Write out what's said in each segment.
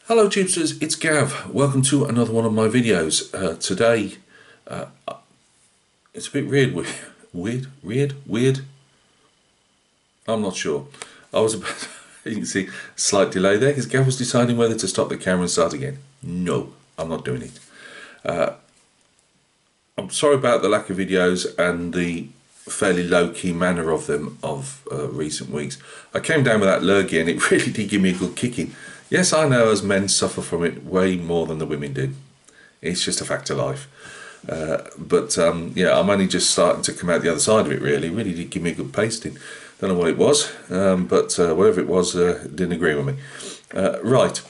Hello Tubesters, it's Gav. Welcome to another one of my videos. Today, it's a bit weird. I'm not sure. I was about, you can see, slight delay there because Gav was deciding whether to stop the camera and start again. No, I'm not doing it. I'm sorry about the lack of videos and the fairly low-key manner of them of recent weeks. I came down with that lurgy and it really did give me a good kicking. Yes, I know as men suffer from it way more than the women do. It's just a fact of life. Yeah, I'm only just starting to come out the other side of it really. It really did give me a good pasting. Don't know what it was, but whatever it was, didn't agree with me. Right,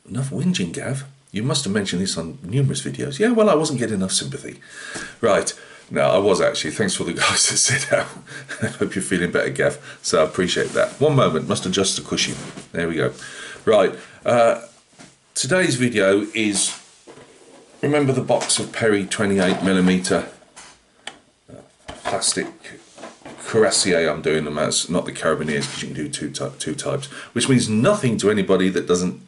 enough whinging, Gav. You must have mentioned this on numerous videos. Yeah, well, I wasn't getting enough sympathy. Right, no, I was actually. Thanks for the guys that said that. I hope you're feeling better, Gav. So I appreciate that. One moment, must adjust the cushion. There we go. Right, today's video is, remember the box of Perry 28mm plastic cuirassier. I'm doing them as, not the carabiniers, because you can do two types, which means nothing to anybody that doesn't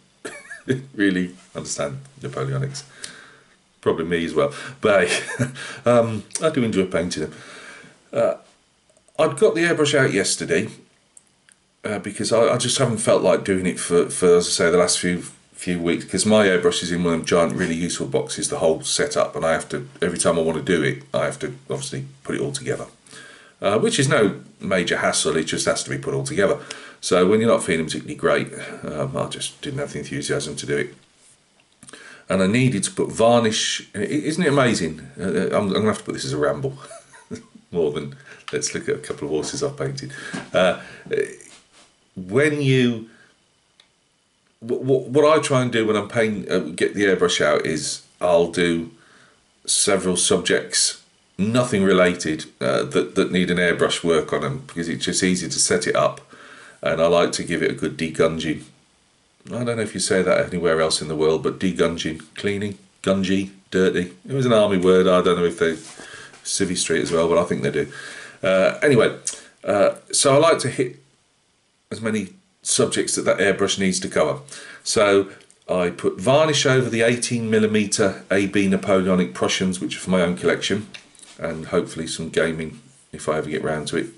really understand Napoleonics. Probably me as well, but hey, I do enjoy painting them. I'd got the airbrush out yesterday because I just haven't felt like doing it for as I say, the last few weeks, because my airbrush is in one of them giant really useful boxes, the whole setup, and I have to, every time I want to do it, I have to obviously put it all together, which is no major hassle. It just has to be put all together. So when you're not feeling particularly great, I just didn't have the enthusiasm to do it. And I needed to put varnish. Isn't it amazing? I'm going to have to put this as a ramble more than let's look at a couple of horses I've painted. When you, what I try and do when I'm get the airbrush out is I'll do several subjects, nothing related, that need an airbrush work on them, because it's just easy to set it up, and I like to give it a good degunging. I don't know if you say that anywhere else in the world, but degunging, cleaning, gungy, dirty. It was an army word. I don't know if they civvy street as well, but I think they do. Anyway, so I like to hit as many subjects that airbrush needs to cover. So I put varnish over the 18mm AB Napoleonic Prussians, which are for my own collection, and hopefully some gaming if I ever get round to it,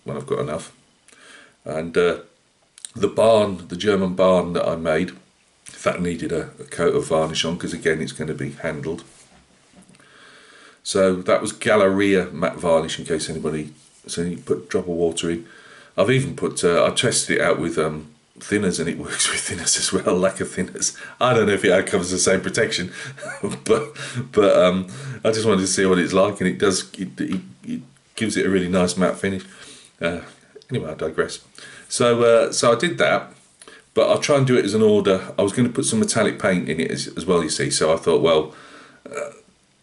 when I've got enough. And the German barn that I made, that needed a coat of varnish on, because again it's going to be handled. So that was Galleria matte varnish, in case anybody, so you put a drop of water in. I've even put, I tested it out with thinners, and it works with thinners as well, lacquer thinners. I don't know if it covers the same protection, but I just wanted to see what it's like, and it does, it gives it a really nice matte finish. Anyway, I digress. So I did that, but I'll try and do it as an order. I was going to put some metallic paint in it as well, you see, so I thought, well,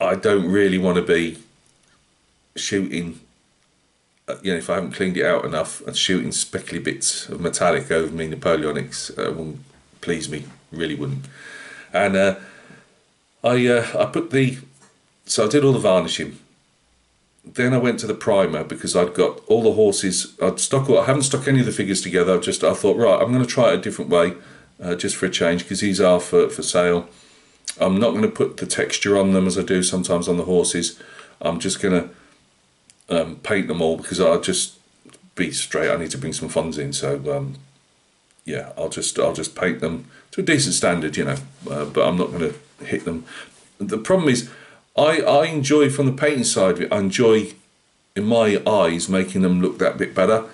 I don't really want to be shooting, you know, if I haven't cleaned it out enough, and shooting speckly bits of metallic over me Napoleonics wouldn't please me, really wouldn't. And I put so I did all the varnishing. Then I went to the primer, because I'd got all the horses. I haven't stuck any of the figures together. I thought, right, I'm going to try it a different way, just for a change, because these are for sale. I'm not going to put the texture on them as I do sometimes on the horses. I'm just going to paint them all, because I'll just be straight. I need to bring some funds in, so yeah, I'll just paint them to a decent standard, you know. But I'm not going to hit them. The problem is, I enjoy, from the painting side of it, I enjoy, in my eyes, making them look that bit better,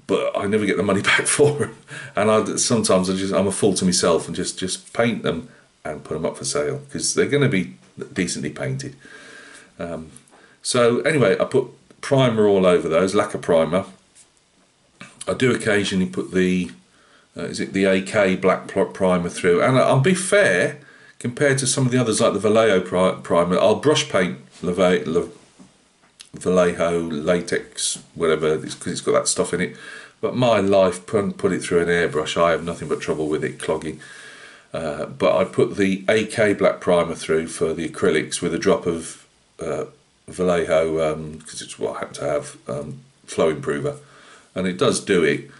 but I never get the money back for them, and sometimes I'm a fool to myself and just paint them and put them up for sale, because they're going to be decently painted. So anyway, I put primer all over those, lacquer primer. I do occasionally put the is it the AK black primer through, and I'll be fair, compared to some of the others like the Vallejo primer, I'll brush paint Vallejo latex, whatever, because it's got that stuff in it. But my life, put it through an airbrush, I have nothing but trouble with it clogging. But I put the AK black primer through for the acrylics with a drop of Vallejo, because it's what I happen to have, flow improver, and it does do it.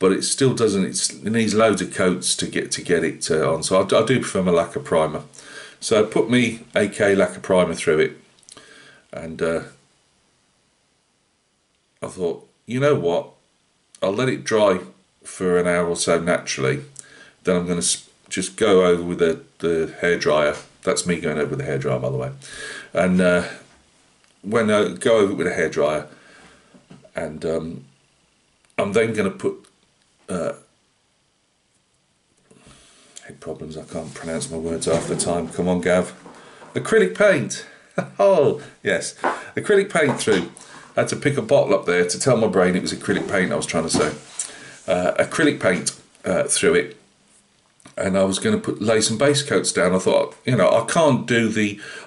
but it still doesn't. It needs loads of coats to get it on. So I do prefer my lacquer primer. So I put me AK lacquer primer through it, and I thought, you know what, I'll let it dry for an hour or so naturally. Then I'm going to just go over with the hairdryer. That's me going over with the hairdryer, by the way. And when I go over it with a hairdryer, and I'm then going to put head problems, I can't pronounce my words half the time. Come on, Gav. Acrylic paint. Oh, yes. Acrylic paint through. I had to pick a bottle up there to tell my brain it was acrylic paint I was trying to say. Acrylic paint through it. And I was going to lay some base coats down. I thought, you know, I can't do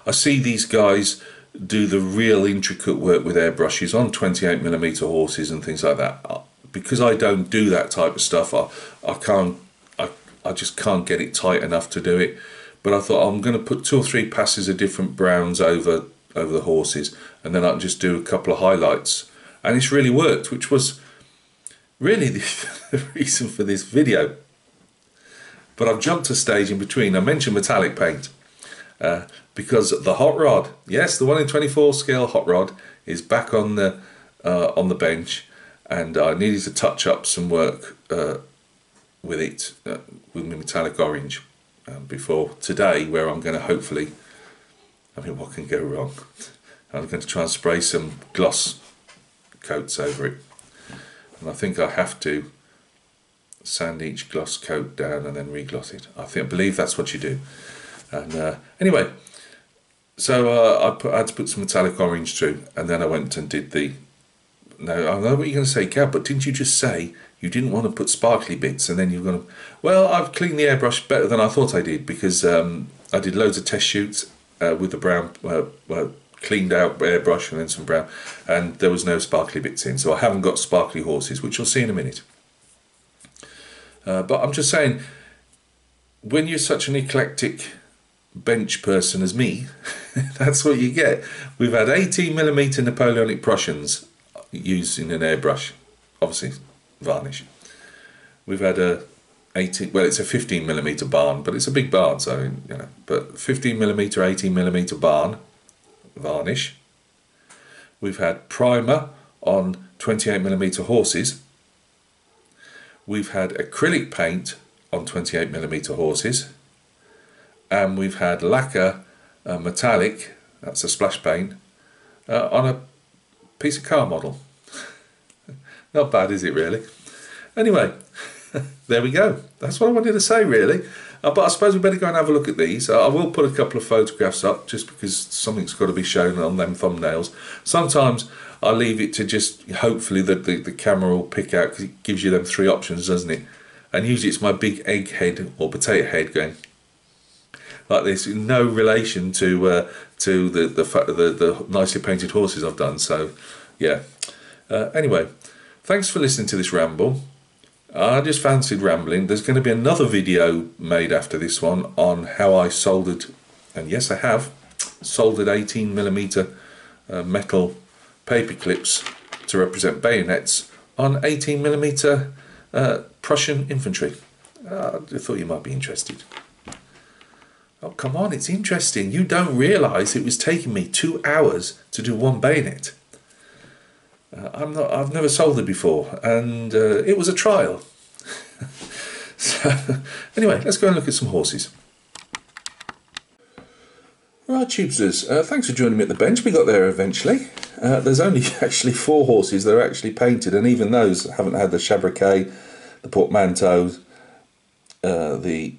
I see these guys do the real intricate work with airbrushes on 28mm horses and things like that. Because I don't do that type of stuff, I just can't get it tight enough to do it. But I thought I'm going to put 2 or 3 passes of different browns over the horses, and then I can just do a couple of highlights. And it's really worked, which was really the reason for this video. But I've jumped a stage in between. I mentioned metallic paint because the hot rod, yes, the 1 in 24 scale hot rod is back on the bench, and I needed to touch up some work with it, with my metallic orange before today, where I'm going to hopefully, I mean, what can go wrong? I'm going to try and spray some gloss coats over it, and I think I have to sand each gloss coat down and then re-gloss it. I believe that's what you do. And anyway, so I had to put some metallic orange through, and then I went and did the. Now I know what you're going to say, Gab, but didn't you just say you didn't want to put sparkly bits, and then you're going to? Well, I've cleaned the airbrush better than I thought I did, because I did loads of test shoots with the brown, cleaned out airbrush and then some brown, and there was no sparkly bits in, so I haven't got sparkly horses, which you'll see in a minute. But I'm just saying, when you're such an eclectic bench person as me, that's what you get. We've had 18mm Napoleonic Prussians used in an airbrush, obviously varnish. We've had a 18, well, it's a 15mm barn, but it's a big barn, so you know. But 15mm, 18mm barn varnish. We've had primer on 28mm horses. We've had acrylic paint on 28mm horses, and we've had lacquer metallic, that's a splash paint, on a piece of car model. Not bad, is it really? Anyway, there we go. That's what I wanted to say, really. But I suppose we better go and have a look at these. I will put a couple of photographs up, just because something's got to be shown on them thumbnails. Sometimes I leave it to just, hopefully the camera will pick out, because it gives you them 3 options, doesn't it? And usually it's my big egg head or potato head going like this, in no relation to the nicely painted horses I've done. So yeah. Anyway, thanks for listening to this ramble. I just fancied rambling. There's going to be another video made after this one on how I soldered, and yes, I have soldered 18mm metal paper clips to represent bayonets on 18mm Prussian infantry. I thought you might be interested. Oh, come on, it's interesting. You don't realise it was taking me 2 hours to do one bayonet. I've never soldered before, and it was a trial. So anyway, let's go and look at some horses. Right, Tubesters, thanks for joining me at the bench. We got there eventually. There's only actually 4 horses that are actually painted, and even those haven't had the shabraque, the portmanteaux, the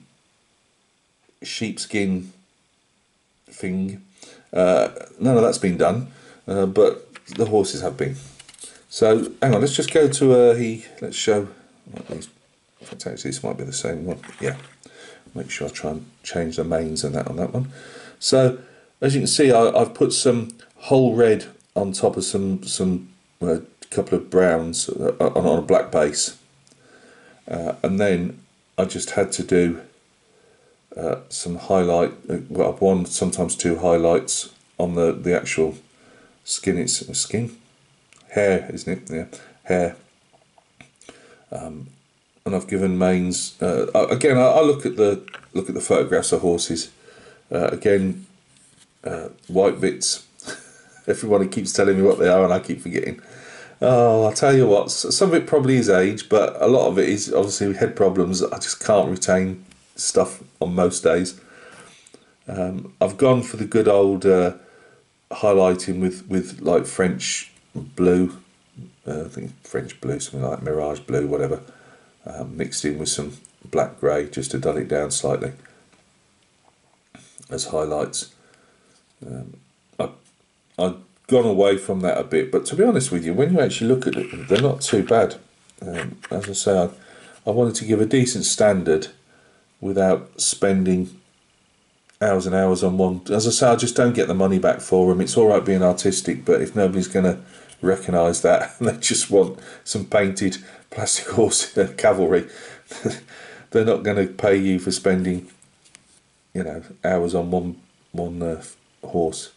sheepskin thing. None of that's been done, but the horses have been. So hang on, let's just go to let's show. This might be the same one. Yeah, make sure I try and change the mains and that on that one. So as you can see, I've put some whole red on top of some couple of browns on a black base, and then I just had to do some highlight. Well, one, sometimes 2 highlights on the actual skin. It's skin, hair, isn't it? Yeah, hair. and I've given mains. Again, I look at the photographs of horses. Again, white bits. Everybody keeps telling me what they are, and I keep forgetting. Oh, I'll tell you what. Some of it probably is age, but a lot of it is obviously head problems. I just can't retain stuff on most days. I've gone for the good old highlighting with like French blue. I think French blue, something like Mirage blue, whatever. Mixed in with some black grey just to dull it down slightly as highlights. I've gone away from that a bit, but to be honest with you, when you actually look at it, they're not too bad. As I say, I wanted to give a decent standard without spending hours and hours on one. As I say, I just don't get the money back for them. It's all right being artistic, but if nobody's going to recognise that and they just want some painted plastic horse cavalry, they're not going to pay you for spending, hours on one horse.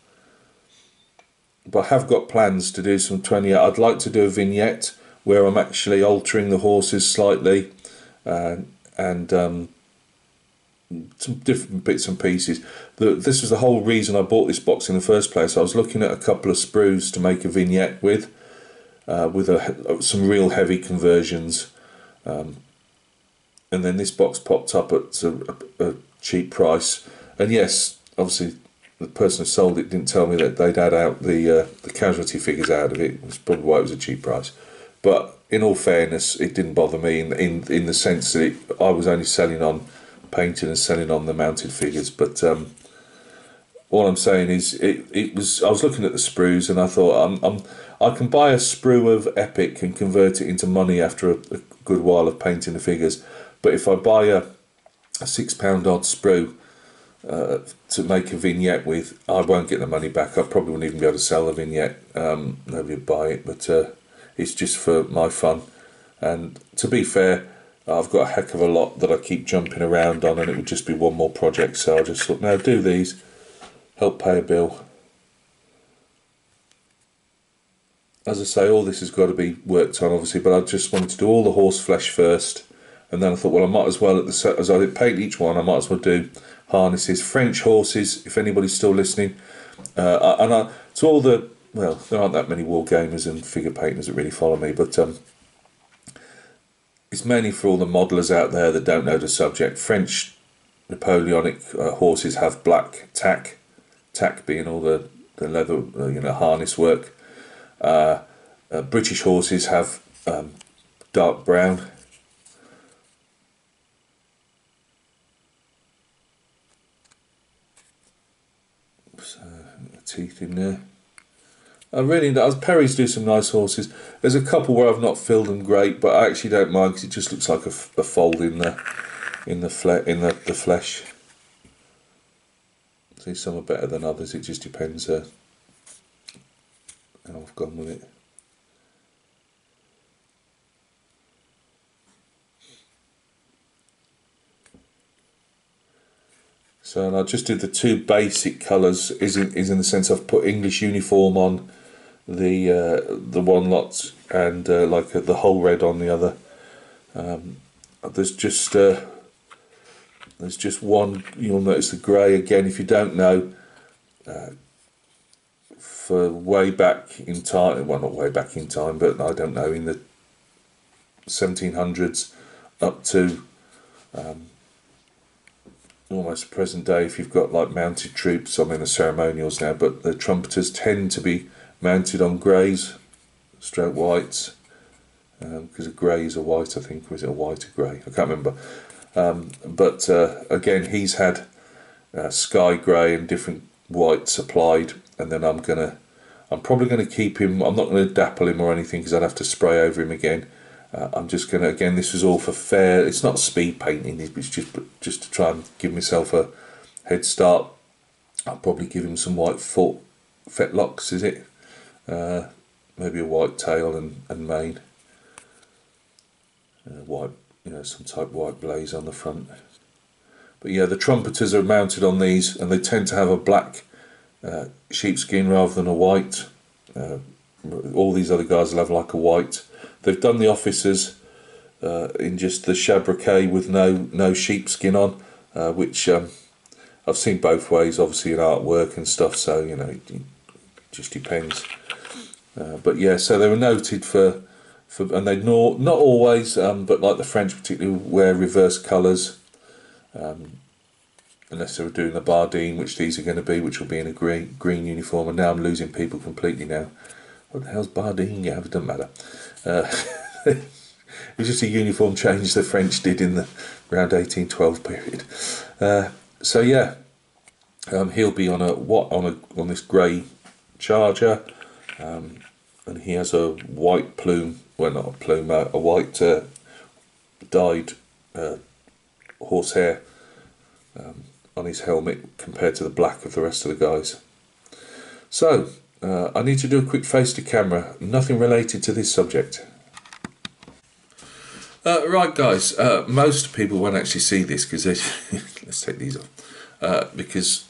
But I have got plans to do some 20. I'd like to do a vignette where I'm actually altering the horses slightly, and some different bits and pieces. This was the whole reason I bought this box in the first place. I was looking at a couple of sprues to make a vignette with some real heavy conversions, and then this box popped up at a cheap price. And yes, obviously the person who sold it didn't tell me that they'd add out the casualty figures out of it. That's probably why it was a cheap price. But in all fairness, it didn't bother me in the sense that I was only selling on painted and selling on the mounted figures. But all I'm saying is I was looking at the sprues and I thought I can buy a sprue of Epic and convert it into money after a good while of painting the figures. But if I buy a £6 odd sprue to make a vignette with, I won't get the money back. I probably wouldn't even be able to sell the vignette. Nobody would buy it, but it's just for my fun. And to be fair, I've got a heck of a lot that I keep jumping around on, and it would just be one more project. So I just thought, no, do these, help pay a bill. As I say, all this has got to be worked on, obviously, but I just wanted to do all the horse flesh first, and then I thought, well, I might as well, as I paint each one, I might as well do harnesses. French horses, if anybody's still listening, to all the, well, there aren't that many war gamers and figure painters that really follow me, but it's mainly for all the modelers out there that don't know the subject. French Napoleonic horses have black tack being all the leather, harness work. British horses have dark brown. So, teeth in there. Perry's do some nice horses. There's a couple where I've not filled them great, but I actually don't mind because it just looks like a fold in the flesh. See, some are better than others. It just depends how I've gone with it. So I just did the two basic colours. Is in the sense I've put English uniform on the one lot and the whole red on the other. There's just one. You'll notice the grey again. If you don't know, for way back in time, well, not way back in time, but I don't know, in the 1700s up to almost present day, if you've got like mounted troops, I'm in the ceremonials now, but the trumpeters tend to be mounted on greys, stroke whites, because a grey is a white, I think, or is it a white or grey? I can't remember. But again, he's had sky grey and different whites applied, and then I'm probably gonna keep him. I'm not gonna dapple him or anything because I'd have to spray over him again. I'm just gonna, again, this is all for fair. It's not speed painting. It's just to try and give myself a head start. I'll probably give him some white fetlocks. Is it? Maybe a white tail and mane. White, some type of white blaze on the front. But yeah, the trumpeters are mounted on these, and they tend to have a black sheepskin rather than a white. All these other guys will have like a white. They've done the officers in just the shabraque with no sheepskin on, which I've seen both ways, obviously in artwork and stuff. So you know, it just depends. But yeah, so they were noted for and they not always, but like the French particularly wear reverse colours, unless they were doing the Bardine, which these are going to be, which will be in a green uniform. And now I'm losing people completely now. What the hell's Bardine? Yeah, it doesn't matter. It was just a uniform change the French did in the around 1812 period. So yeah, he'll be on on this grey charger, and he has a white plume. Well, not a plume, a white dyed horsehair on his helmet compared to the black of the rest of the guys. So I need to do a quick face to camera. Nothing related to this subject. Right, guys. Most people won't actually see this because let's take these off. Because,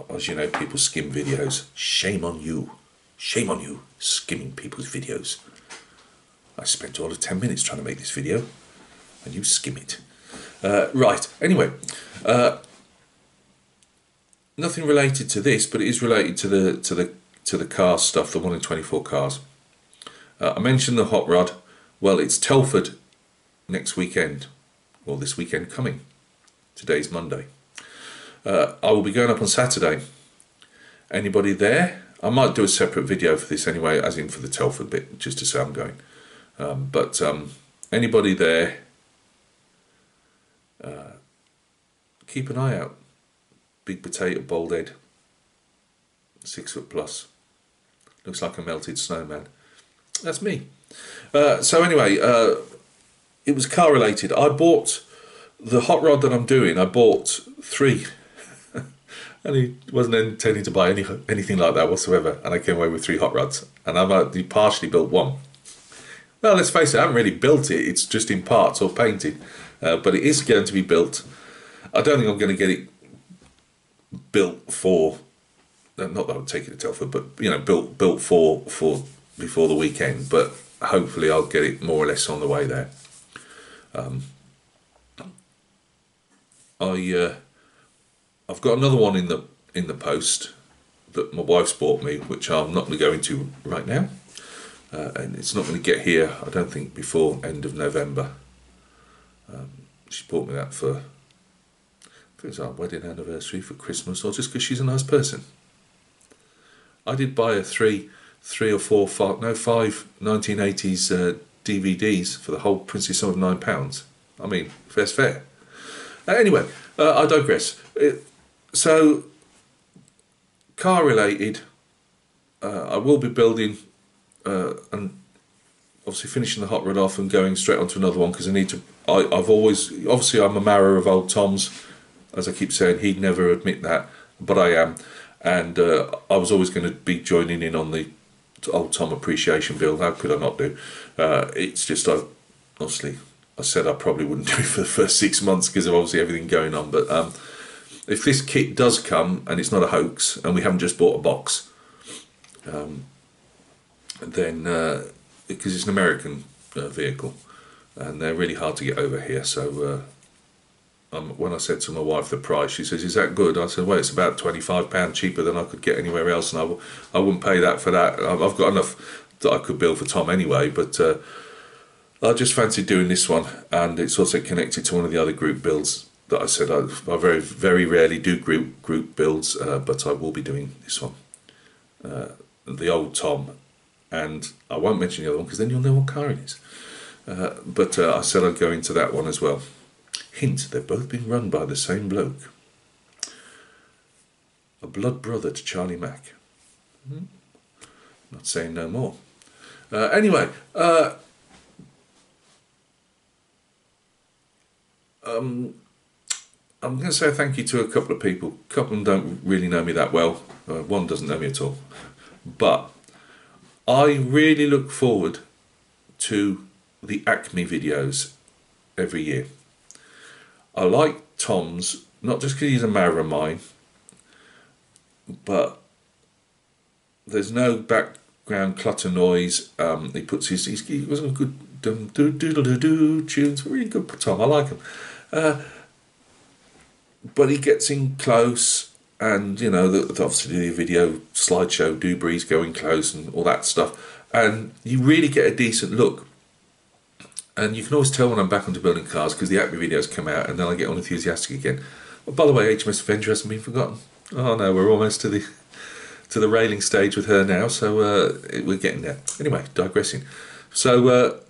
as you know, people skim videos. Shame on you. Shame on you, skimming people's videos. I spent all of 10 minutes trying to make this video, and you skim it. Right. Anyway, nothing related to this, but it is related to the car stuff. The 1 in 24 cars. I mentioned the hot rod. Well, it's Telford next weekend, or this weekend coming. Today's Monday. I will be going up on Saturday. Anybody there? I might do a separate video for this anyway, as in for the Telford bit, just to say I'm going. But anybody there, keep an eye out. Big potato, bald head, 6 foot plus. Looks like a melted snowman. That's me. So anyway, it was car related. I bought the hot rod that I'm doing. I bought 3. And he wasn't intending to buy anything like that whatsoever. And I came away with 3 hot rods. And I've only partially built 1. Well, let's face it, I haven't really built it. It's just in parts or painted. But it is going to be built. I don't think I'm going to get it built for... Not that I would take it to Telford, but, you know, built for before the weekend. But hopefully I'll get it more or less on the way there. I've got another one in the post that my wife's bought me, which I'm not going to go into right now, and it's not going to get here, I don't think, before end of November. She bought me that for, I think it was our wedding anniversary, for Christmas, or just because she's a nice person. I did buy her 5 1980s DVDs for the whole princely sum of £9. I mean, fair's fair. Anyway, I digress. So, car related, I will be building and obviously finishing the hot rod off and going straight onto another one, because I need to. Obviously I'm a marrow of old Tom's, as I keep saying. He'd never admit that, but I am, and I was always going to be joining in on the old Tom appreciation build. How could I not do? It's just obviously I said I probably wouldn't do it for the first 6 months because of obviously everything going on, but if this kit does come and it's not a hoax and we haven't just bought a box, then because it's an American vehicle and they're really hard to get over here, so when I said to my wife the price, she says, "Is that good?" I said, "Well, it's about £25 cheaper than I could get anywhere else, and I wouldn't pay that for that. I've got enough that I could build for Tom anyway, but I just fancied doing this one, and it's also connected to one of the other group builds that I said I very, very rarely do group builds, but I will be doing this one, the old Tom, and I won't mention the other one because then you'll know what car it is. But I said I'd go into that one as well. Hint, they've both been run by the same bloke. A blood brother to Charlie Mack. Not saying no more. Anyway, I'm going to say thank you to a couple of people. A couple of them don't really know me that well. One doesn't know me at all. But I really look forward to the Acme videos every year. I like Tom's, not just because he's a marrow of mine, but there's no background clutter noise. He puts he was a good dum doo doodle doo doo tunes. Really good, Tom. I like him. But he gets in close, and you know, obviously the video slideshow, Dubree's going close and all that stuff, and you really get a decent look. And you can always tell when I'm back onto building cars because the Acme videos come out, and then I get all enthusiastic again. Well, by the way, HMS Avenger hasn't been forgotten. Oh no, we're almost to the railing stage with her now, so we're getting there. Anyway, digressing. So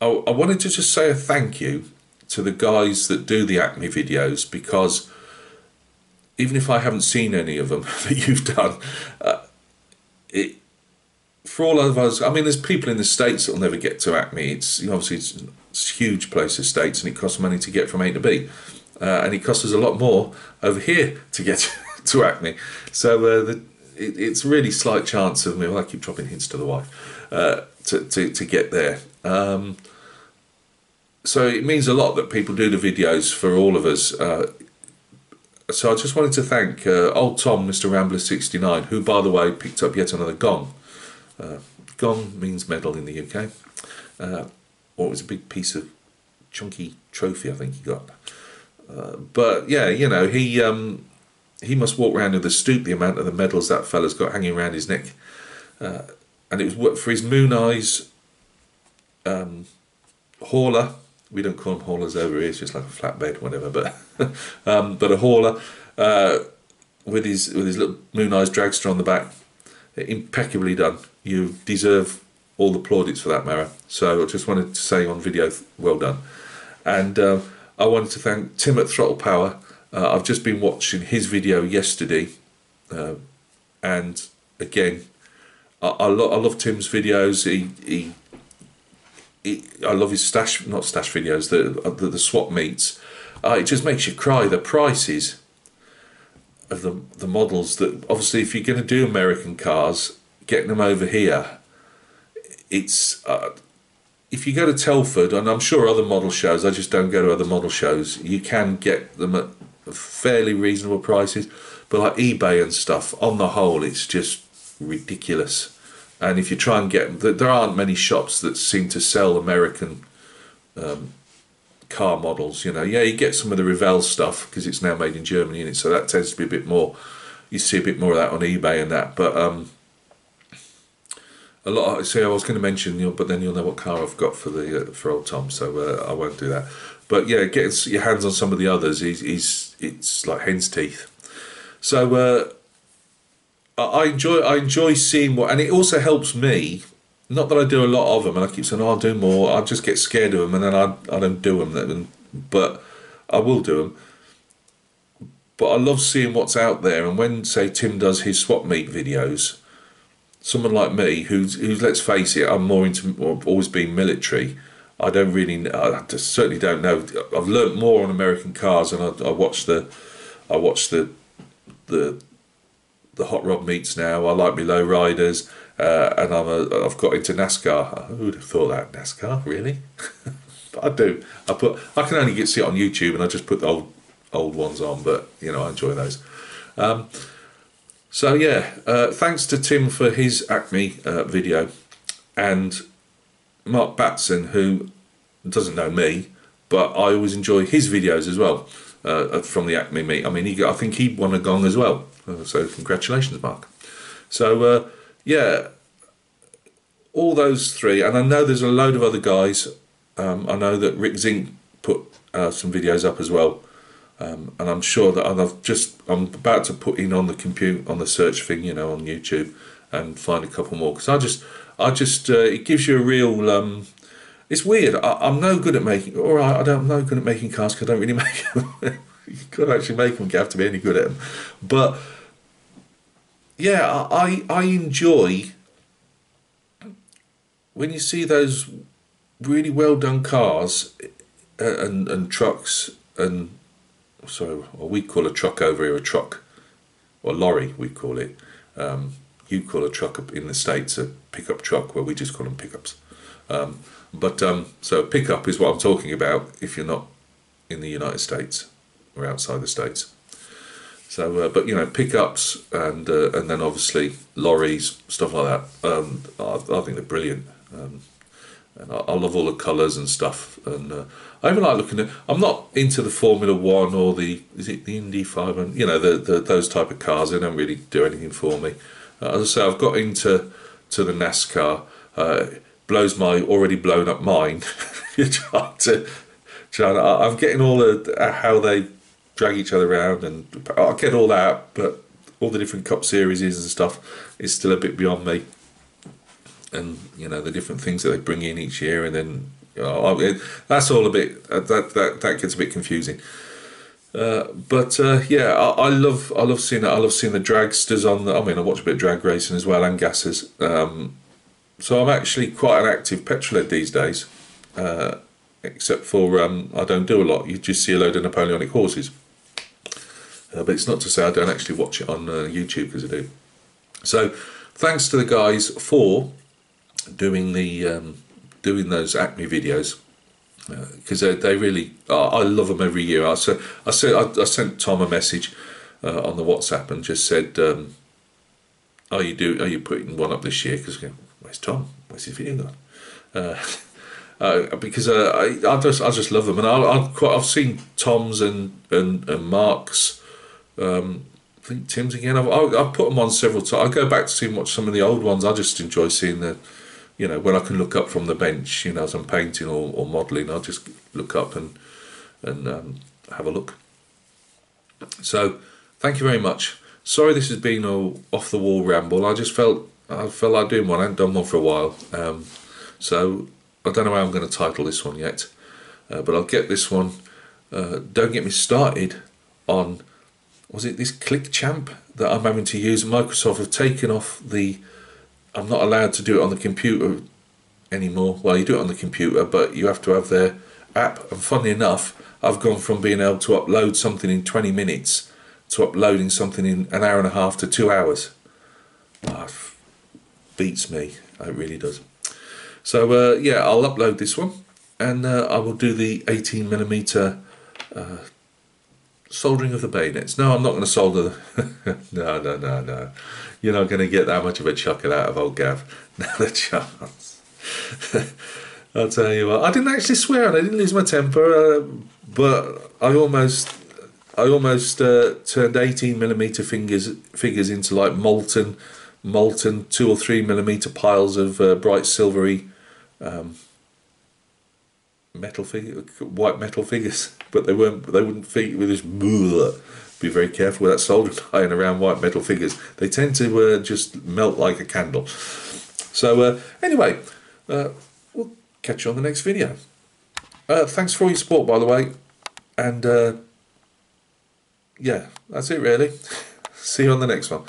I wanted to just say a thank you to the guys that do the Acme videos, because even if I haven't seen any of them that you've done, for all of us, I mean, there's people in the States that will never get to Acme. It's, you know, obviously it's a huge place, the States, and it costs money to get from A to B. And it costs us a lot more over here to get to Acme. So it's really slight chance of me, well, I keep dropping hints to the wife, to get there. So it means a lot that people do the videos for all of us. So I just wanted to thank old Tom, Mr. Rambler 69, who, by the way, picked up yet another gong. Gong means medal in the UK. Or it was a big piece of chunky trophy, I think he got. But yeah, you know, he must walk around with a stoop the amount of the medals that fella's got hanging around his neck. And it was for his Moon Eyes hauler. We don't call them haulers over here, it's just like a flatbed, whatever, but a hauler with his little Moon Eyes dragster on the back. Impeccably done. You deserve all the plaudits for that, Mara. So I just wanted to say on video, well done. And I wanted to thank Tim at Throttle Power. I've just been watching his video yesterday, and again, I love Tim's videos. I love his not stash videos, the swap meets. It just makes you cry. The prices of the models, that obviously if you're going to do American cars, getting them over here, it's if you go to Telford, and I'm sure other model shows, I just don't go to other model shows, you can get them at fairly reasonable prices, but like eBay and stuff, on the whole, it's just ridiculous. And if you try and get them, there aren't many shops that seem to sell American car models. You know, yeah, you get some of the Revell stuff because it's now made in Germany, and so that tends to be a bit more. You see a bit more of that on eBay and that, but a lot. See, I was going to mention, but then you'll know what car I've got for old Tom, so I won't do that. But yeah, getting your hands on some of the others, it's like hen's teeth. So. I enjoy seeing what, and it also helps me. Not that I do a lot of them, and I keep saying, "Oh, I'll do more." I just get scared of them, and then I don't do them. But I will do them. But I love seeing what's out there, and when, say, Tim does his swap meet videos, someone like me, who's let's face it, I'm more into, or always been military. I don't really, I just certainly don't know. I've learnt more on American cars, and I watch the hot rod meets now. I like my low riders, and I've got into NASCAR. Who would have thought that? NASCAR, really? But I do. I can only see it on YouTube, and I just put the old ones on. But you know, I enjoy those. So yeah, thanks to Tim for his Acme video, and Mark Batson, who doesn't know me, but I always enjoy his videos as well from the Acme meet. I mean, I think he won a gong as well. So congratulations, Mark. So yeah, all those three, and I know there's a load of other guys. I know that Rick Zink put some videos up as well, and I'm sure that I'm about to put in on the search thing, you know, on YouTube, and find a couple more, because I just it gives you a real. It's weird. I'm no good at making. All right, I'm no good at making cars because I don't really make them. You could actually make them. You have to be any good at them, but. Yeah, I enjoy when you see those really well done cars and trucks, and sorry, well, we call a truck over here a truck, or lorry we call it. You call a truck up in the States a pickup truck, where we just call them pickups. So pickup is what I'm talking about if you're not in the United States or outside the States. So, but you know, pickups and then obviously lorries, stuff like that. I think they're brilliant. and I love all the colours and stuff. And I even like looking at. I'm not into the Formula One or the Indy 500. You know, the those type of cars. They don't really do anything for me. As I say, I've got into the NASCAR. Blows my already blown up mind. You're I'm getting all the how they drag each other around, and I get all that, but all the different Cup series and stuff is still a bit beyond me. And you know, the different things that they bring in each year, and then that's all a bit that gets a bit confusing. But yeah, I love seeing it. I love seeing the dragsters on. I mean, I watch a bit of drag racing as well, and gassers. So I'm actually quite an active petrolhead these days, except for I don't do a lot. You just see a load of Napoleonic horses. But it's not to say I don't actually watch it on YouTube, because I do. So thanks to the guys for doing doing those Acme videos, because they really, I love them every year. I sent Tom a message on the WhatsApp and just said, are you putting one up this year? Because where's Tom? Where's his video gone? Because I just love them, and I've seen Tom's and Mark's. I think Tim's again. I've put them on several times. I go back to watch some of the old ones. I just enjoy seeing when I can look up from the bench, as I'm painting or modelling, I'll just look up and have a look. So thank you very much. Sorry this has been an off the wall ramble. I felt like doing one. I hadn't done one for a while. So I don't know how I'm going to title this one yet, but I'll get this one. Don't get me started on, was it this Click Champ that I'm having to use? Microsoft have taken off I'm not allowed to do it on the computer anymore. Well, you do it on the computer, but you have to have their app. And funnily enough, I've gone from being able to upload something in 20 minutes to uploading something in an hour and a half to 2 hours. Beats me. It really does. So yeah, I'll upload this one, and I will do the 18mm soldering of the bayonets. No, I'm not going to solder no. You're not going to get that much of a chuckle out of old Gav. Not a chance. I'll tell you what, I didn't actually swear and I didn't lose my temper, but I almost turned 18mm figures into like molten 2 or 3mm piles of bright silvery white metal figures, but they wouldn't fit with this. Be very careful with that soldering iron around white metal figures. They tend to just melt like a candle. So anyway, we'll catch you on the next video. Thanks for all your support, by the way, and yeah, that's it really. See you on the next one.